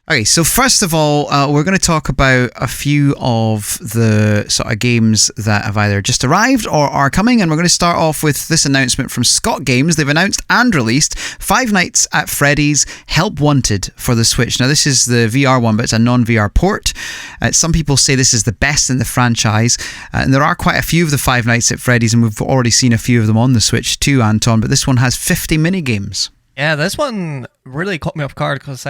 Okay, so first of all, we're going to talk about a few of the sort of games that have either just arrived or are coming, and we're going to start off with this announcement from Scott Games. They've announced and released Five Nights at Freddy's Help Wanted for the Switch. Now, this is the VR one, but it's a non-VR port. Some people say this is the best in the franchise, and there are quite a few of the Five Nights at Freddy's, and we've already seen a few of them on the Switch too, Anton, but this one has 50 mini-games. Yeah, this one really caught me off guard because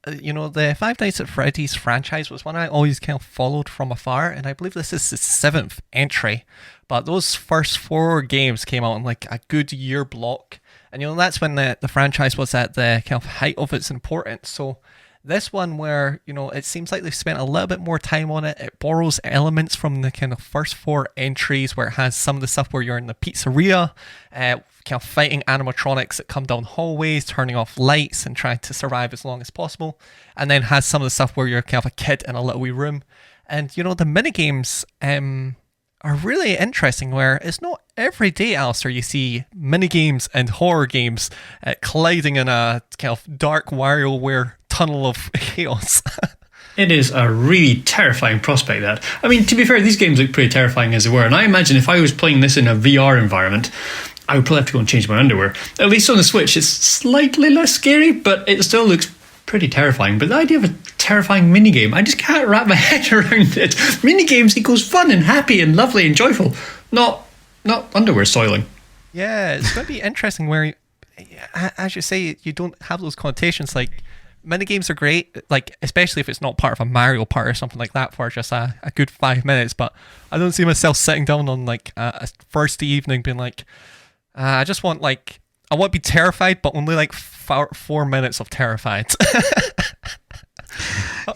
the Five Nights at Freddy's franchise was one I always kind of followed from afar, and I believe this is the 7th entry. But those first 4 games came out in like a good year block, and that's when the franchise was at the kind of height of its importance. So this one, where it seems like they've spent a little bit more time on it, it borrows elements from the kind of first 4 entries, where it has some of the stuff where you're in the pizzeria, kind of fighting animatronics that come down hallways, turning off lights and trying to survive as long as possible, and then has some of the stuff where you're kind of a kid in a little wee room. And the minigames are really interesting, where it's not every day, Alistair, you see minigames and horror games colliding in a kind of dark WarioWare tunnel of chaos. It is a really terrifying prospect, that. I mean, to be fair, these games look pretty terrifying as they were, and I imagine if I was playing this in a VR environment, I would probably have to go and change my underwear. At least on the Switch, it's slightly less scary, but it still looks pretty terrifying. But the idea of a terrifying minigame, I just can't wrap my head around it. Minigames equals fun and happy and lovely and joyful, not underwear soiling. Yeah, it's going to be interesting where, as you say, you don't have those connotations. Like, minigames are great, like especially if it's not part of a Mario Party or something like that for just a good 5 minutes. But I don't see myself sitting down on like a first evening being like, I just want I want to be terrified, but only like 4 minutes of terrified.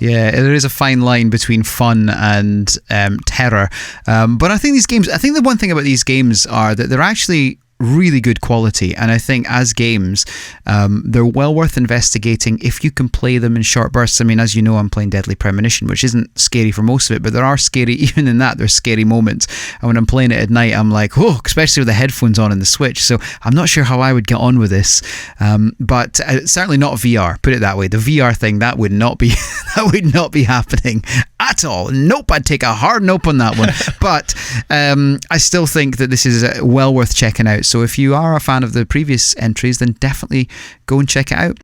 Yeah, there is a fine line between fun and terror. But I think the one thing about these games are that they're actually really good quality, and I think as games they're well worth investigating if you can play them in short bursts. I mean, as you know, I'm playing Deadly Premonition, which isn't scary for most of it, but there are scary, even in that there's scary moments, and when I'm playing it at night I'm like, oh, especially with the headphones on in the Switch. So I'm not sure how I would get on with this, but certainly not VR, put it that way. The VR thing, that would not be happening at all. Nope, I'd take a hard nope on that one. But I still think that this is well worth checking out. So if you are a fan of the previous entries, then definitely go and check it out.